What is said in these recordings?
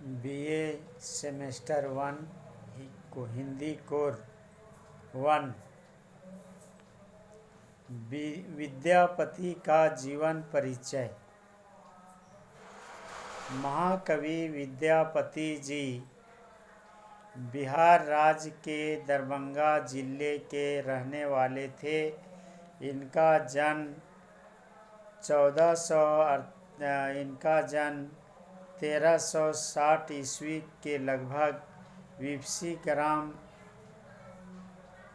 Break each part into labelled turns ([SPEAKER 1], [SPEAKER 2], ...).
[SPEAKER 1] BA semester 1 को Hindi core 1। Vidyapati का जीवन परिचय। महाकवि विद्यापति जी बिहार राज्य के दरभंगा जिले के रहने वाले थे। इनका जन्म 1360 ईस्वी के लगभग विपसी ग्राम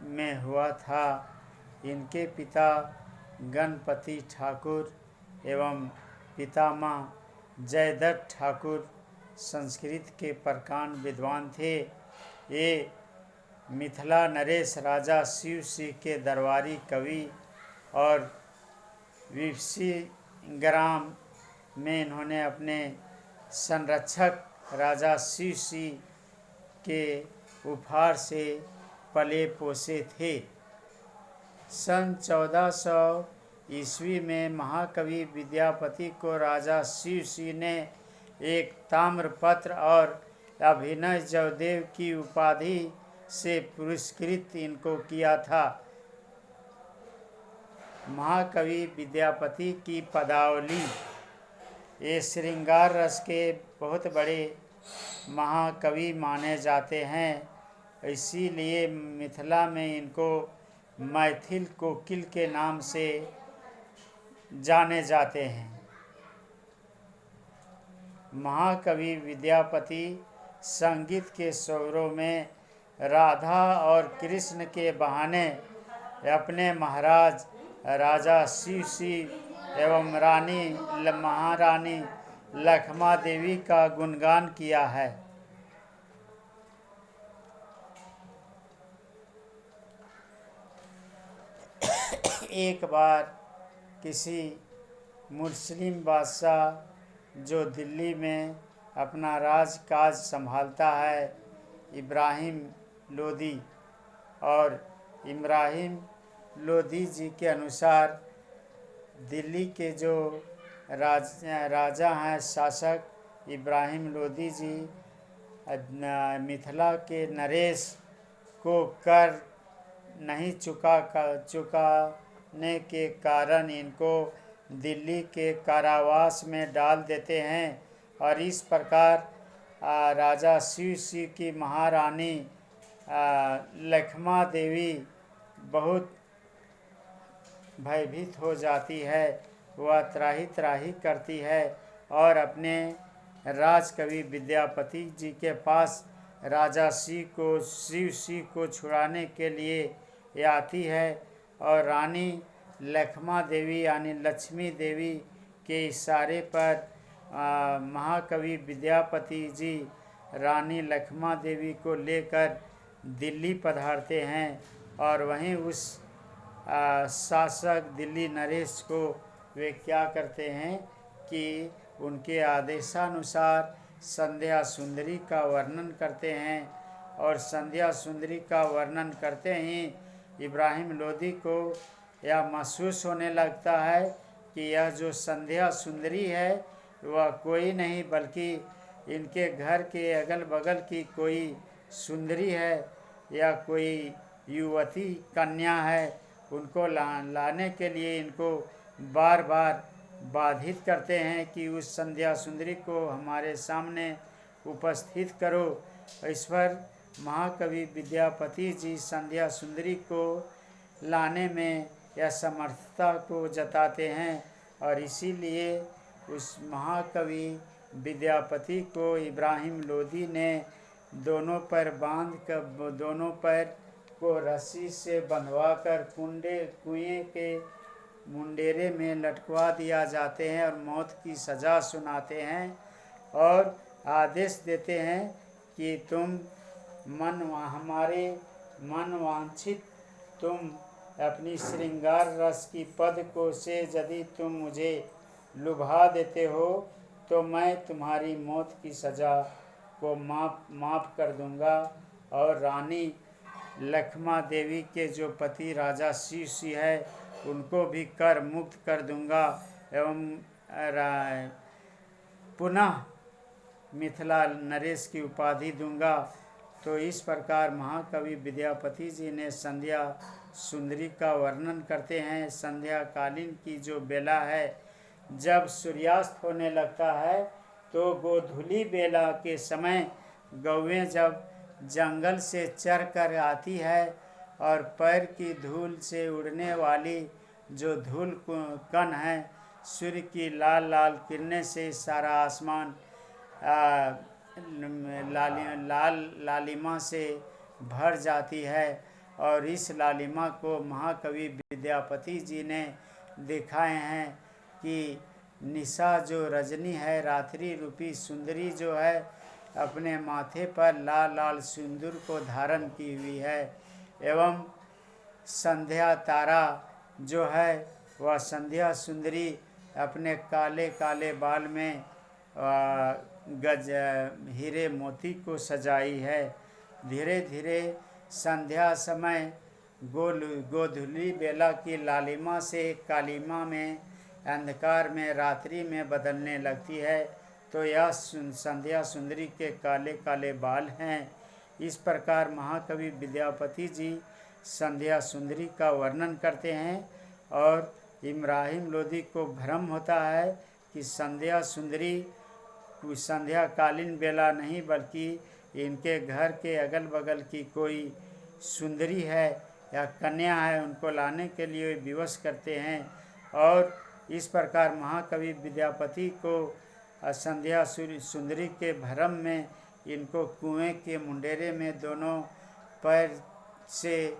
[SPEAKER 1] में हुआ था। इनके पिता गणपति ठाकुर एवं पितामह जयदत्त ठाकुर संस्कृत के प्रकांड विद्वान थे। ये मिथिला नरेश राजा शिव सिंह के दरबारी कवि और विपसी ग्राम में इन्होंने अपने संरक्षक राजा शिव सिंह के उपहार से पले पोसे थे। सन 1400 ईस्वी में महाकवि विद्यापति को राजा शिव सिंह ने एक ताम्रपत्र और अभिनय जयदेव की उपाधि से पुरस्कृत इनको किया था। महाकवि विद्यापति की पदावली। ये श्रृंगार रस के बहुत बड़े महाकवि माने जाते हैं, इसीलिए मिथिला में इनको मैथिल कोकिल के नाम से जाने जाते हैं। महाकवि विद्यापति संगीत के स्वरों में राधा और कृष्ण के बहाने अपने महाराज राजा शिव सिंह एवं रानी महारानी लखमा देवी का गुणगान किया है। एक बार किसी मुस्लिम बादशाह जो दिल्ली में अपना राजकाज संभालता है, इब्राहिम लोदी, और इब्राहिम लोदी जी के अनुसार दिल्ली के जो राजा हैं, शासक इब्राहिम लोदी जी मिथिला के नरेश को कर नहीं चुकाने के कारण इनको दिल्ली के कारावास में डाल देते हैं और इस प्रकार राजा शिव सिंह की महारानी लखमा देवी बहुत भयभीत हो जाती है। वह त्राही त्राही करती है और अपने राजकवि विद्यापति जी के पास राजा शिव सिंह को छुड़ाने के लिए आती है और रानी लखमा देवी यानी लक्ष्मी देवी के इशारे पर महाकवि विद्यापति जी रानी लखमा देवी को लेकर दिल्ली पधारते हैं और वहीं उस शासक दिल्ली नरेश को वे क्या करते हैं कि उनके आदेशानुसार संध्या सुंदरी का वर्णन करते हैं और संध्या सुंदरी का वर्णन करते ही इब्राहिम लोदी को यह महसूस होने लगता है कि यह जो संध्या सुंदरी है वह कोई नहीं बल्कि इनके घर के अगल बगल की कोई सुंदरी है या कोई युवती कन्या है। उनको लाने के लिए इनको बार बार बाधित करते हैं कि उस संध्या सुंदरी को हमारे सामने उपस्थित करो। इस पर महाकवि विद्यापति जी संध्या सुंदरी को लाने में या समर्थता को जताते हैं और इसीलिए उस महाकवि विद्यापति को इब्राहिम लोदी ने दोनों पैर को रस्सी से बंधवाकर कुएं के मुंडेरे में लटकवा दिया जाते हैं और मौत की सज़ा सुनाते हैं और आदेश देते हैं कि तुम हमारे मन वांछित तुम अपनी श्रृंगार रस की पद को से यदि तुम मुझे लुभा देते हो तो मैं तुम्हारी मौत की सज़ा को माफ़ कर दूंगा और रानी लखमा देवी के जो पति राजा शिव सिंह है उनको भी कर मुक्त कर दूंगा एवं पुनः मिथिला नरेश की उपाधि दूंगा। तो इस प्रकार महाकवि विद्यापति जी ने संध्या सुंदरी का वर्णन करते हैं। संध्या कालीन की जो बेला है, जब सूर्यास्त होने लगता है, तो गोधूली बेला के समय गौएं जब जंगल से चर कर आती है और पैर की धूल से उड़ने वाली जो धूल कण है, सूर्य की लाल लाल किरणें से सारा आसमान लालिमा से भर जाती है। और इस लालिमा को महाकवि विद्यापति जी ने दिखाए हैं कि निशा जो रजनी है, रात्रि रूपी सुंदरी जो है, अपने माथे पर लाल लाल सिंदूर को धारण की हुई है। एवं संध्या तारा जो है, वह संध्या सुंदरी अपने काले काले बाल में गज हीरे मोती को सजाई है। धीरे धीरे संध्या समय गोधूली बेला की लालिमा से कालिमा में, अंधकार में, रात्रि में बदलने लगती है। तो यह संध्या सुंदरी के काले काले बाल हैं। इस प्रकार महाकवि विद्यापति जी संध्या सुंदरी का वर्णन करते हैं। और इब्राहिम लोदी को भ्रम होता है कि संध्या सुंदरी संध्या कालीन बेला नहीं, बल्कि इनके घर के अगल बगल की कोई सुंदरी है या कन्या है, उनको लाने के लिए विवश करते हैं। और इस प्रकार महाकवि विद्यापति को संध्या सुंदरी के भ्रम में इनको कुएं के मुंडेरे में दोनों पैर से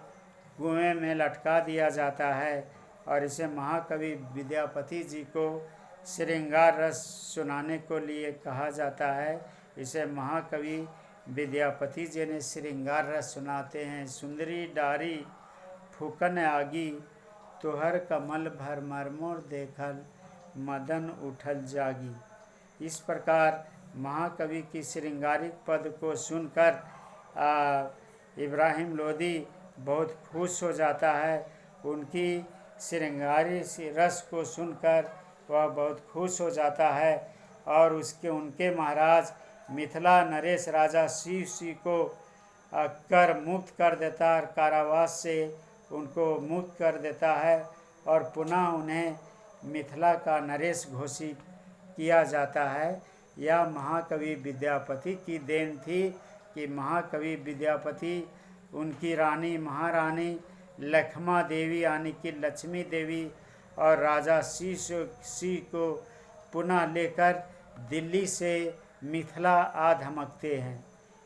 [SPEAKER 1] कुएं में लटका दिया जाता है। और इसे महाकवि विद्यापति जी को श्रृंगार रस सुनाने को लिए कहा जाता है। इसे महाकवि विद्यापति जी ने श्रृंगार रस सुनाते हैं। सुंदरी डारी फूकन आगी, तोहर कमल भर मरमोर देखल, मदन उठल जागी। इस प्रकार महाकवि की श्रृंगारिक पद को सुनकर इब्राहिम लोदी बहुत खुश हो जाता है। उनकी श्रृंगारी रस को सुनकर वह बहुत खुश हो जाता है। और उनके महाराज मिथिला नरेश राजा शिव को कर मुक्त कर देता है, कारावास से उनको मुक्त कर देता है और पुनः उन्हें मिथिला का नरेश घोषित किया जाता है। यह महाकवि विद्यापति की देन थी कि महाकवि विद्यापति उनकी रानी महारानी लखमा देवी यानी कि लक्ष्मी देवी और राजा सी को पुनः लेकर दिल्ली से मिथिला आ धमकते हैं।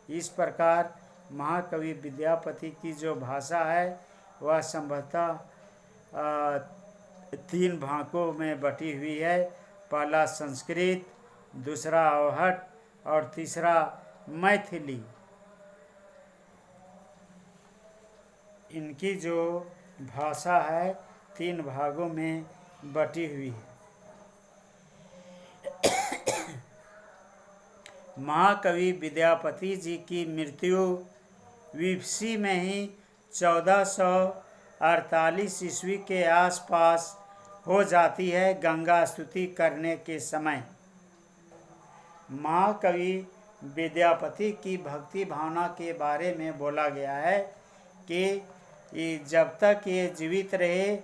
[SPEAKER 1] इस प्रकार महाकवि विद्यापति की जो भाषा है वह संभवतः 3 भागों में बटी हुई है। पहला संस्कृत, दूसरा अवहट और तीसरा मैथिली। इनकी जो भाषा है 3 भागों में बटी हुई है। महाकवि विद्यापति जी की मृत्यु विपसी में ही 1448 ईस्वी के आसपास हो जाती है, गंगा स्तुति करने के समय। महाकवि विद्यापति की भक्ति भावना के बारे में बोला गया है कि जब तक ये जीवित रहे,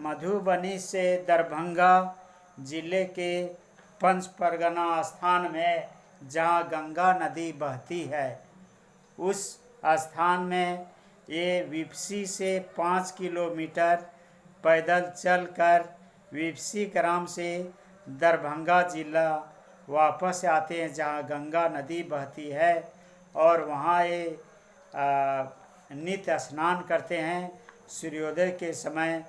[SPEAKER 1] मधुबनी से दरभंगा जिले के पंच परगना स्थान में जहाँ गंगा नदी बहती है, उस स्थान में ये विपसी से 5 किलोमीटर पैदल चलकर विपसी ग्राम से दरभंगा जिला वापस आते हैं, जहाँ गंगा नदी बहती है। और वहाँ ये नित्य स्नान करते हैं, सूर्योदय के समय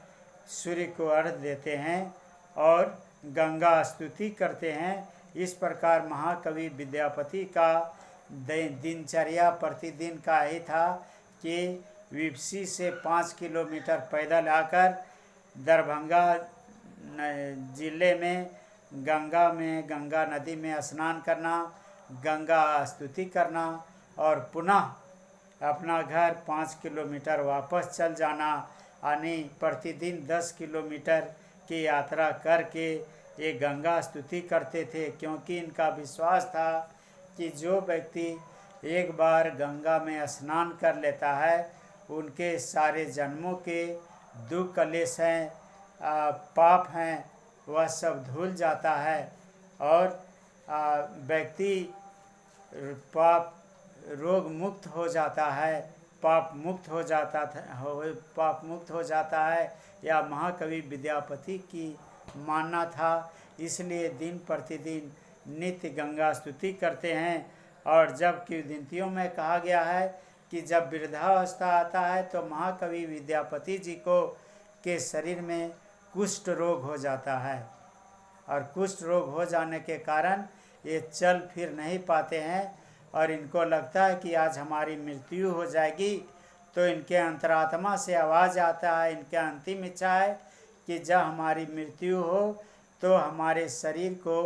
[SPEAKER 1] सूर्य को अर्घ्य देते हैं और गंगा स्तुति करते हैं। इस प्रकार महाकवि विद्यापति का दिनचर्या प्रतिदिन का ही था कि विपसी से 5 किलोमीटर पैदल आकर दरभंगा जिले में गंगा नदी में स्नान करना, गंगा स्तुति करना और पुनः अपना घर 5 किलोमीटर वापस चल जाना, यानी प्रतिदिन 10 किलोमीटर की यात्रा करके ये गंगा स्तुति करते थे, क्योंकि इनका विश्वास था कि जो व्यक्ति एक बार गंगा में स्नान कर लेता है उनके सारे जन्मों के दुख कलेश हैं, पाप हैं, वह सब धुल जाता है और व्यक्ति पाप रोग मुक्त हो जाता है, पाप मुक्त हो जाता है। यह महाकवि विद्यापति की मानना था। इसलिए दिन प्रतिदिन नित्य गंगा स्तुति करते हैं। और जब किंवदंतियों में कहा गया है कि जब वृद्धावस्था आता है तो महाकवि विद्यापति जी को के शरीर में कुष्ठ रोग हो जाता है, और कुष्ठ रोग हो जाने के कारण ये चल फिर नहीं पाते हैं और इनको लगता है कि आज हमारी मृत्यु हो जाएगी। तो इनके अंतरात्मा से आवाज़ आता है, इनकी अंतिम इच्छा है कि जब हमारी मृत्यु हो तो हमारे शरीर को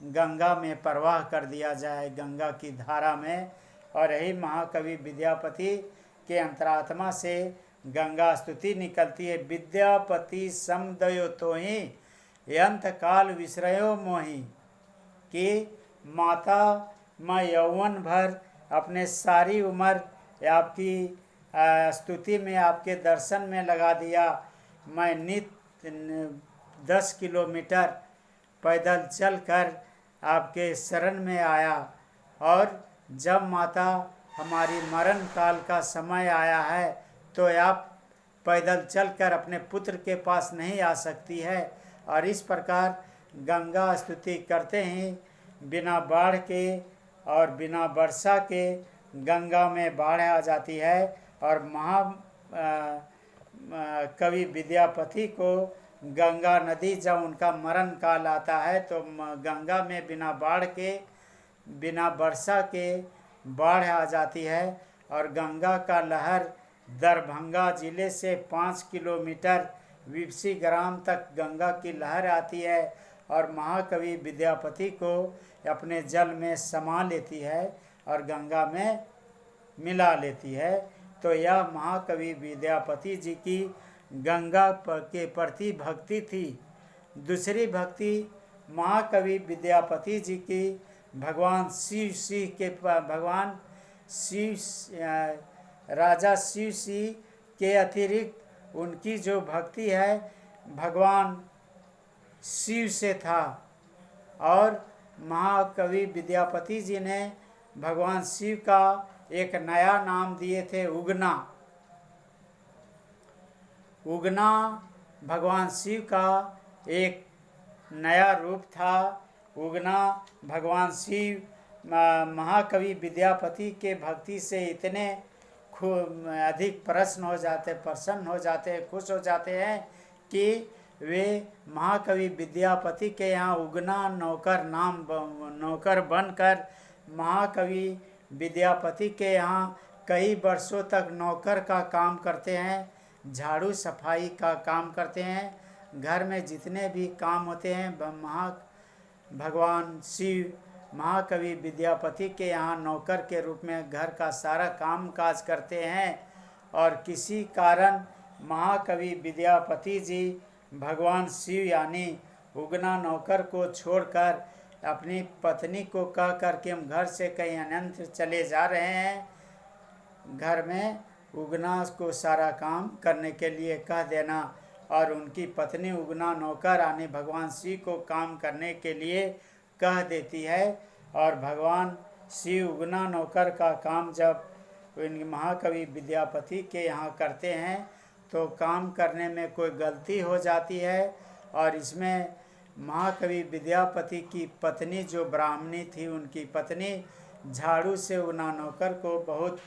[SPEAKER 1] गंगा में प्रवाह कर दिया जाए, गंगा की धारा में। और यही महाकवि विद्यापति के अंतरात्मा से गंगा स्तुति निकलती है। विद्यापति समदयो तोहि यंत काल विश्रयो मोहि, कि माता मैं यौवन भर अपने सारी उम्र आपकी स्तुति में, आपके दर्शन में लगा दिया। मैं नित्य 10 किलोमीटर पैदल चलकर आपके शरण में आया, और जब माता हमारी मरण काल का समय आया है तो आप पैदल चलकर अपने पुत्र के पास नहीं आ सकती है। और इस प्रकार गंगा स्तुति करते ही बिना बाढ़ के और बिना वर्षा के गंगा में बाढ़ आ जाती है। और कवि विद्यापति को गंगा नदी जब उनका मरण काल आता है तो गंगा में बिना बाढ़ के, बिना वर्षा के बाढ़ आ जाती है। और गंगा का लहर दरभंगा जिले से 5 किलोमीटर विपसी ग्राम तक गंगा की लहर आती है और महाकवि विद्यापति को अपने जल में समा लेती है और गंगा में मिला लेती है। तो यह महाकवि विद्यापति जी की गंगा के प्रति भक्ति थी। दूसरी भक्ति महाकवि विद्यापति जी की भगवान राजा शिव के अतिरिक्त उनकी जो भक्ति है भगवान शिव से था। और महाकवि विद्यापति जी ने भगवान शिव का एक नया नाम दिए थे, उगना। उगना भगवान शिव का एक नया रूप था। उगना भगवान शिव महाकवि विद्यापति के भक्ति से इतने अधिक प्रसन्न हो जाते, खुश हो जाते हैं कि वे महाकवि विद्यापति के यहाँ उगना नौकर बनकर महाकवि विद्यापति के यहाँ कई वर्षों तक नौकर का काम करते हैं, झाड़ू सफाई का काम करते हैं। घर में जितने भी काम होते हैं भगवान शिव महाकवि विद्यापति के यहाँ नौकर के रूप में घर का सारा काम काज करते हैं। और किसी कारण महाकवि विद्यापति जी भगवान शिव यानी उगना नौकर को छोड़कर अपनी पत्नी को कह कर के हम घर से कहीं अन्यत्र चले जा रहे हैं, घर में उगना को सारा काम करने के लिए कह देना। और उनकी पत्नी उगना नौकर यानी भगवान शिव को काम करने के लिए कह देती है। और भगवान शिव उगना नौकर का काम जब महाकवि विद्यापति के यहाँ करते हैं तो काम करने में कोई गलती हो जाती है। और इसमें महाकवि विद्यापति की पत्नी जो ब्राह्मणी थी, उनकी पत्नी झाड़ू से उगना नौकर को बहुत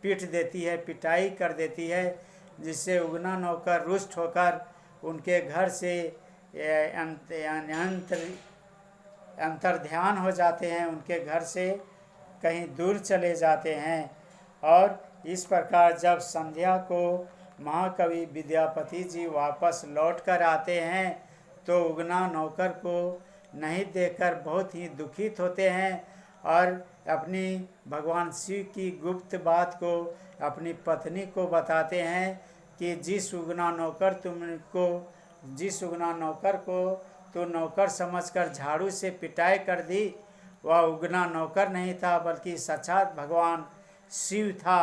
[SPEAKER 1] पीट देती है, पिटाई कर देती है, जिससे उगना नौकर रुष्ट होकर उनके घर से अंतर्ध्यान हो जाते हैं, उनके घर से कहीं दूर चले जाते हैं। और इस प्रकार जब संध्या को महाकवि विद्यापति जी वापस लौट कर आते हैं तो उगना नौकर को नहीं देखकर बहुत ही दुखित होते हैं और अपनी भगवान शिव की गुप्त बात को अपनी पत्नी को बताते हैं कि जिस उगना नौकर तो नौकर समझकर झाड़ू से पिटाई कर दी। वह उगना नौकर नहीं था बल्कि साक्षात भगवान शिव था।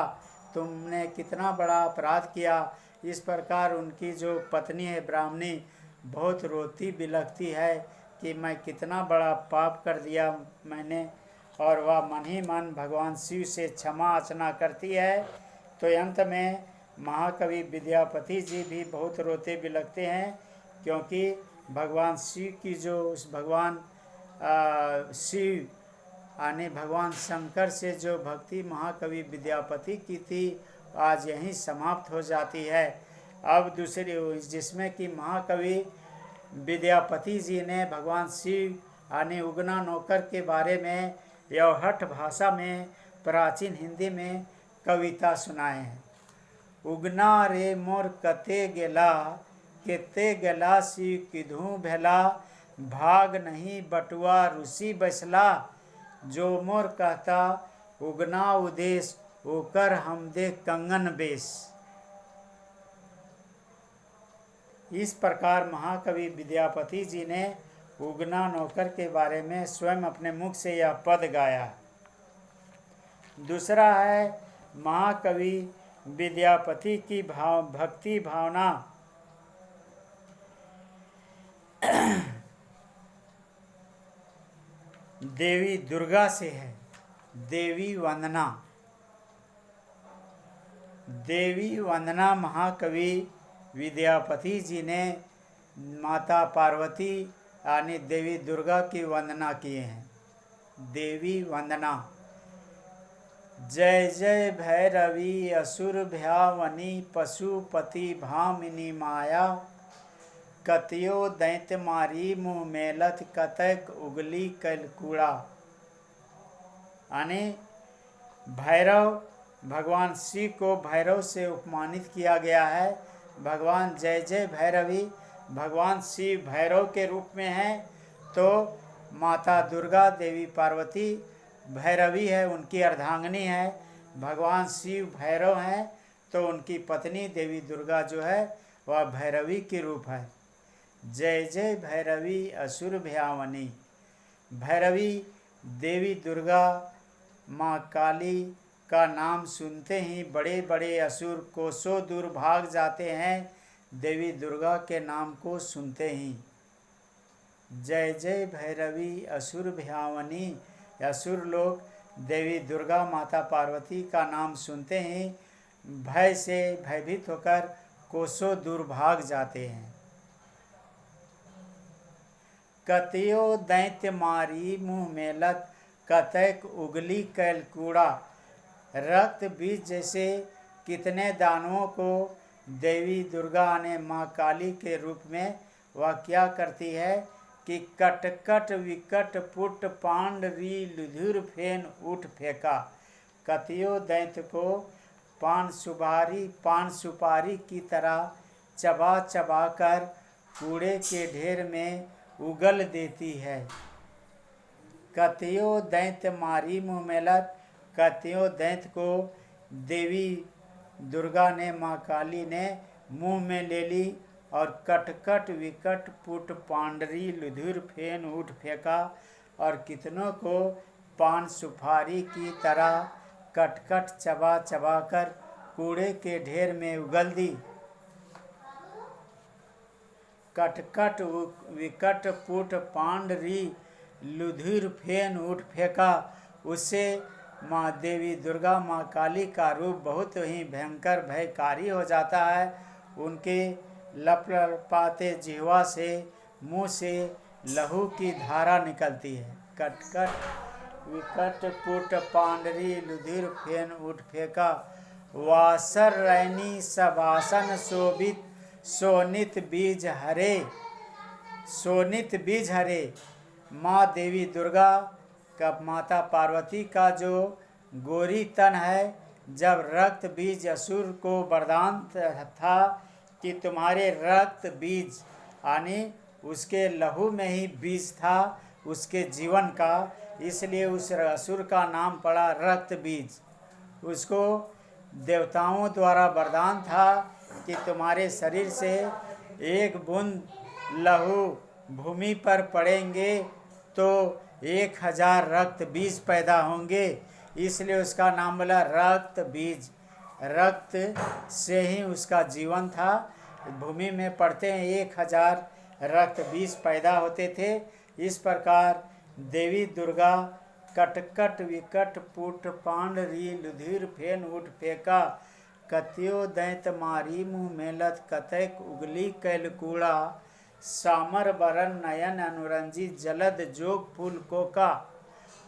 [SPEAKER 1] तुमने कितना बड़ा अपराध किया। इस प्रकार उनकी जो पत्नी है ब्राह्मणी बहुत रोती बिलखती है कि मैं कितना बड़ा पाप कर दिया मैंने, और वह मन ही मन भगवान शिव से क्षमा याचना करती है। तो अंत में महाकवि विद्यापति जी भी बहुत रोते बिलखते हैं, क्योंकि भगवान शिव की जो उस भगवान शिव यानी भगवान शंकर से जो भक्ति महाकवि विद्यापति की थी आज यहीं समाप्त हो जाती है। अब दूसरी जिसमें कि महाकवि विद्यापति जी ने भगवान शिव यानी उगना नौकर के बारे में यौहठ भाषा में प्राचीन हिंदी में कविता सुनाए हैं। उगना रे मोर कते गेला, केते गेला शिव किधू भेला, भाग नहीं बटुआ ऋषि बैसला, जो मोर कहता उगना उदेश, ओकर हम दे कंगन बेस। इस प्रकार महाकवि विद्यापति जी ने उगना नौकर के बारे में स्वयं अपने मुख से यह पद गाया। दूसरा है महाकवि विद्यापति की भक्ति भावना देवी दुर्गा से है। देवी वंदना। देवी वंदना महाकवि विद्यापति जी ने माता पार्वती यानी देवी दुर्गा की वंदना किए हैं। देवी वंदना। जय जय भैरवी असुर भयावनी, पशुपति भामिनी माया, कतियो दैत्य मारी मुँह मेलत, कतक उगली कलकूड़ा। यानी भैरव भगवान शिव को भैरव से उपमानित किया गया है। भगवान जय जय भैरवी भगवान शिव भैरव के रूप में हैं, तो माता दुर्गा देवी पार्वती भैरवी है, उनकी अर्धांगिनी है। भगवान शिव भैरव हैं, तो उनकी पत्नी देवी दुर्गा जो है वह भैरवी के रूप है। जय जय भैरवी असुर भयावनी। भैरवी देवी दुर्गा माँ काली का नाम सुनते ही बड़े बड़े असुर कोसों दूर भाग जाते हैं, देवी दुर्गा के नाम को सुनते ही। जय जय भैरवी असुर भयावनी। असुर लोग देवी दुर्गा माता पार्वती का नाम सुनते ही भय से भयभीत होकर कोसों दूर भाग जाते हैं। कतियो दैत्य मारी मुँह मेलत, कतक उगली कैलकूड़ा। रक्त बीज जैसे कितने दानवों को देवी दुर्गा ने माँ काली के रूप में वह क्या करती है कि कटकट विकट पुट पांडरी लुधुर फेन उठ फेंका। कतियों दैत्य को पान सुपारी की तरह चबा चबा कर कूड़े के ढेर में उगल देती है। कतियों दैत्य मारी मुँह मेलत। कतियों दैत्य को देवी दुर्गा ने माँ काली ने मुँह में ले ली और कटकट विकट पुट पांडरी लुधुर फेन उठ फेंका, और कितनों को पान सुपारी की तरह कटकट चबा चबा कर कूड़े के ढेर में उगल दी। कटकट विकट पुट पांडरी लुधुर फेन उठ फेंका। उससे माँ देवी दुर्गा माँ काली का रूप बहुत ही भयंकर भयकारी हो जाता है। उनके लपलपाते जिह्वा से मुँह से लहू की धारा निकलती है। कटकट विकट पुट पांडरी लुधिर फेन उठ फेंका। वासर रैनी सबासन शोभित सोनित बीज हरे। सोनित बीज हरे। माँ देवी दुर्गा का माता पार्वती का जो गोरी तन है, जब रक्त बीज असुर को वरदान था कि तुम्हारे रक्त बीज यानी उसके लहू में ही बीज था उसके जीवन का, इसलिए उस असुर का नाम पड़ा रक्त बीज। उसको देवताओं द्वारा वरदान था कि तुम्हारे शरीर से एक बूंद लहू भूमि पर पड़ेंगे तो 1000 रक्त बीज पैदा होंगे, इसलिए उसका नाम बोला रक्त बीज। रक्त से ही उसका जीवन था। भूमि में पड़ते हैं 1000 रक्त बीज पैदा होते थे। इस प्रकार देवी दुर्गा कटकट विकट पुट पांड री लुधिर फेन उठ फेंका, कत्यो दैत मारी मुँह मेलत कतैक उगली कैलकूड़ा, सामर बरन नयन अनुरंजी जलद जोग फूल कोका,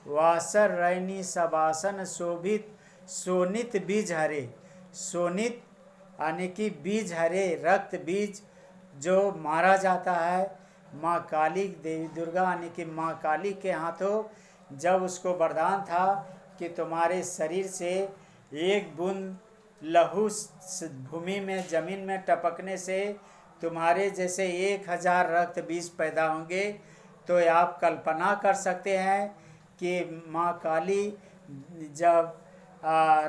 [SPEAKER 1] वासर रैनी सबासन शोभित सोनित बीज हरे। सोनित यानी कि बीज हरे, रक्त बीज जो मारा जाता है माँ काली देवी दुर्गा यानी कि माँ काली के हाथों। जब उसको वरदान था कि तुम्हारे शरीर से एक बूंद लहू भूमि में जमीन में टपकने से तुम्हारे जैसे 1000 रक्त बीज पैदा होंगे, तो आप कल्पना कर सकते हैं कि माँ काली जब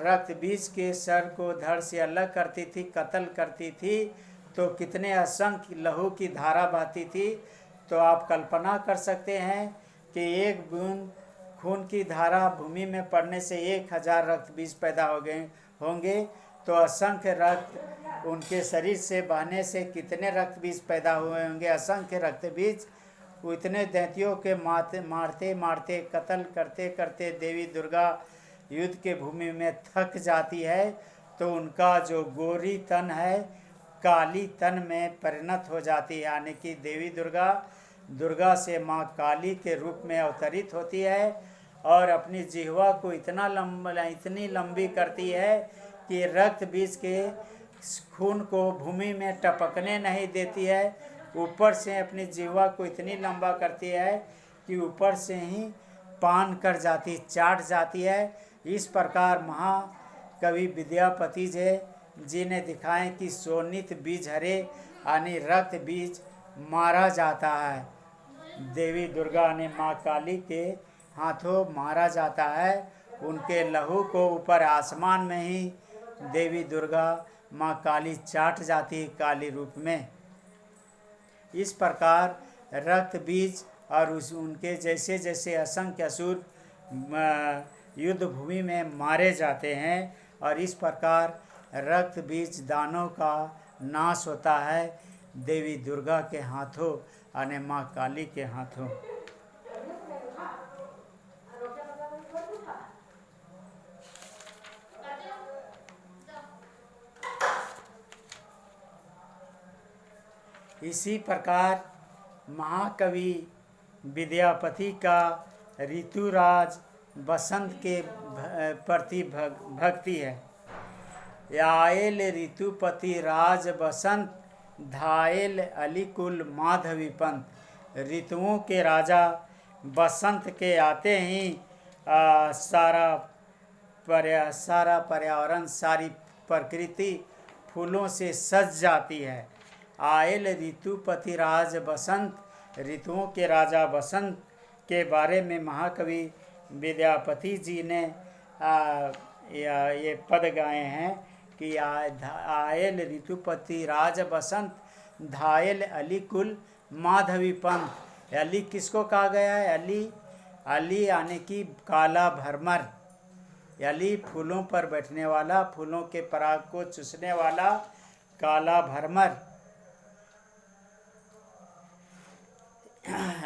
[SPEAKER 1] रक्त बीज के सर को धड़ से अलग करती थी, कत्ल करती थी, तो कितने असंख्य लहू की धारा बहती थी। तो आप कल्पना कर सकते हैं कि एक बूंद खून की धारा भूमि में पड़ने से 1000 रक्त बीज पैदा हो गए होंगे, तो असंख्य रक्त उनके शरीर से बहने से कितने रक्त बीज पैदा हुए होंगे, असंख्य रक्त बीज। उतने दैत्यों के मारते मारते कत्ल करते करते देवी दुर्गा युद्ध के भूमि में थक जाती है, तो उनका जो गोरी तन है काली तन में परिणत हो जाती है, यानी कि देवी दुर्गा से माँ काली के रूप में अवतरित होती है और अपनी जिह्वा को इतनी लंबी करती है कि रक्त बीज के खून को भूमि में टपकने नहीं देती है। ऊपर से अपनी जिह्वा को इतनी लंबा करती है कि ऊपर से ही पान कर जाती, चाट जाती है। इस प्रकार महाकवि विद्यापति जी ने दिखाए कि सोनित बीज हरे यानी रक्त बीज मारा जाता है, देवी दुर्गा ने माँ काली के हाथों मारा जाता है। उनके लहू को ऊपर आसमान में ही देवी दुर्गा माँ काली चाट जाती है काली रूप में। इस प्रकार रक्त बीज और उनके जैसे जैसे असंख्य असुर युद्ध भूमि में मारे जाते हैं, और इस प्रकार रक्त बीज दानों का नाश होता है देवी दुर्गा के हाथों यानी माँ काली के हाथों। इसी प्रकार महाकवि विद्यापति का ऋतुराज बसंत के प्रति भक्ति है। आयल ऋतुपति राज बसंत, धायल अलीकुल माधवी पंत। ऋतुओं के राजा बसंत के आते ही सारा पर्यावरण, सारी प्रकृति फूलों से सज जाती है। आयल ऋतुपति राज बसंत, ऋतुओं के राजा बसंत के बारे में महाकवि विद्यापति जी ने ये पद गाए हैं कि आयल ऋतुपति राज बसंत, धायल अलीकुल माधवी पंथ। अली किसको कहा गया है? अली यानी कि काला भरमर। अली फूलों पर बैठने वाला, फूलों के पराग को चूसने वाला काला भरमर।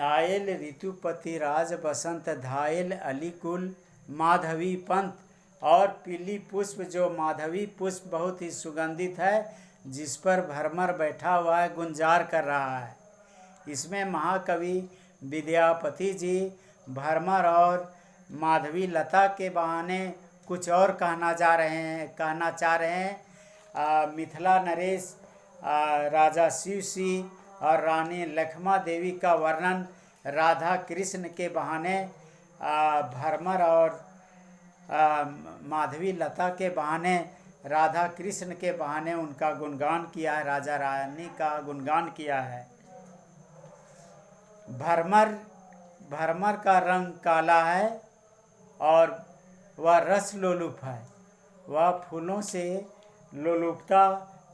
[SPEAKER 1] आयल ऋतुपति राज बसंत, धायल अलीकुल माधवी पंथ। और पीली पुष्प जो माधवी पुष्प बहुत ही सुगंधित है, जिस पर भरमर बैठा हुआ है, गुंजार कर रहा है। इसमें महाकवि विद्यापति जी भरमर और माधवी लता के बहाने कुछ और कहना चाह रहे हैं। मिथिला नरेश, राजा शिव सिंह और रानी लक्ष्मा देवी का वर्णन राधा कृष्ण के बहाने, भरमर और माधवी लता के बहाने, राधा कृष्ण के बहाने उनका गुणगान किया है, राजा रानी का गुणगान किया है। भरमर का रंग काला है और वह रस लोलुप है। वह फूलों से लोलुपता,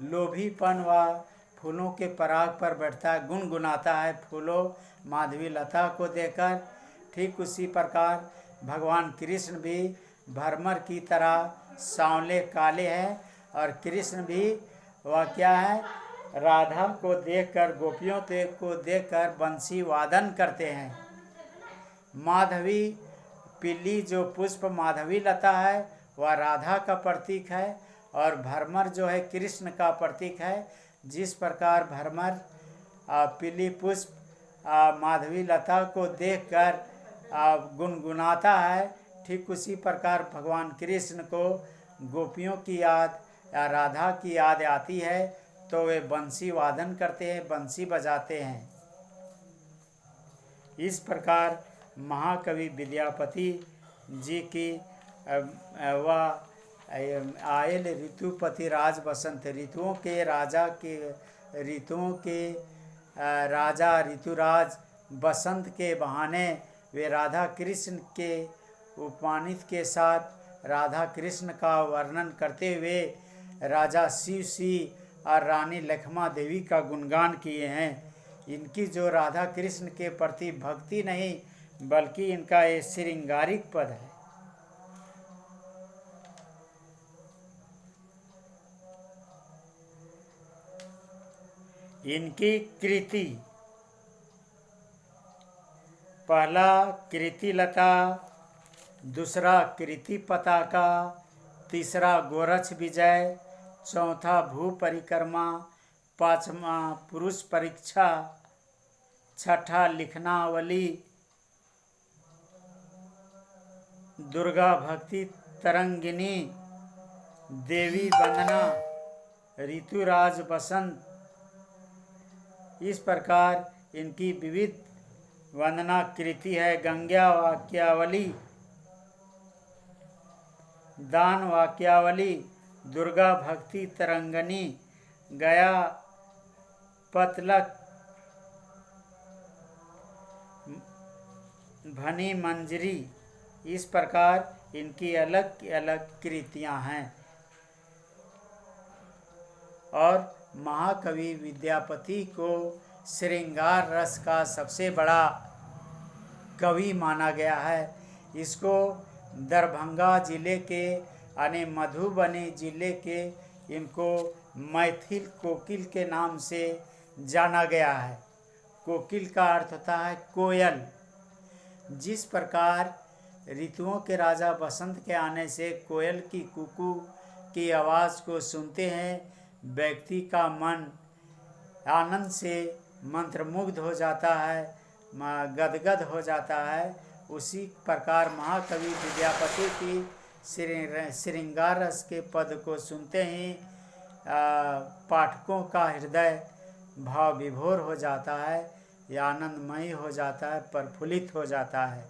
[SPEAKER 1] लोभीपन व फूलों के पराग पर बैठता है, गुनगुनाता है फूलों माधवी लता को देखकर। ठीक उसी प्रकार भगवान कृष्ण भी भरमर की तरह सांवले काले हैं, और कृष्ण भी वह क्या है, राधा को देखकर, गोपियों को देखकर बंसी वादन करते हैं। माधवी पीली जो पुष्प माधवी लता है वह राधा का प्रतीक है, और भरमर जो है कृष्ण का प्रतीक है। जिस प्रकार भरमर पीली पुष्प माधवी लता को देखकर गुनगुनाता है, ठीक उसी प्रकार भगवान कृष्ण को गोपियों की याद या राधा की याद आती है तो वे बंसी वादन करते हैं, बंसी बजाते हैं। इस प्रकार महाकवि विद्यापति जी की वह आयल ऋतुपति राज बसंत, ऋतुओं के राजा के, ऋतुओं के राजा ऋतुराज बसंत के बहाने वे राधा कृष्ण के उपमानित के साथ राधा कृष्ण का वर्णन करते हुए राजा शिव सिंह और रानी लक्ष्मा देवी का गुणगान किए हैं। इनकी जो राधा कृष्ण के प्रति भक्ति नहीं बल्कि इनका ये श्रृंगारिक पद है। इनकी कृति, पहला कृति लता, दूसरा कृति पताका, तीसरा गोरक्ष विजय, चौथा भू परिक्रमा, पांचवा पुरुष परीक्षा, छठा लिखनावली, दुर्गा भक्ति तरंगिनी, देवी वंदना, ऋतुराज बसंत। इस प्रकार इनकी विविध वंदना कृति है। गंगा वाक्यावली, दान वाक्यावली, दुर्गा भक्ति तरंगनी, गया पतलक, भनी मंजरी। इस प्रकार इनकी अलग अलग कृतियां हैं। और महाकवि विद्यापति को श्रृंगार रस का सबसे बड़ा कवि माना गया है। इसको दरभंगा जिले के यानी मधुबनी जिले के इनको मैथिल कोकिल के नाम से जाना गया है। कोकिल का अर्थ होता है कोयल। जिस प्रकार ऋतुओं के राजा बसंत के आने से कोयल की कुकू की आवाज़ को सुनते हैं, व्यक्ति का मन आनंद से मंत्रमुग्ध हो जाता है, गदगद हो जाता है, उसी प्रकार महाकवि विद्यापति की श्रृंगार रस के पद को सुनते ही पाठकों का हृदय भाव विभोर हो जाता है, या आनंदमयी हो जाता है, प्रफुल्लित हो जाता है।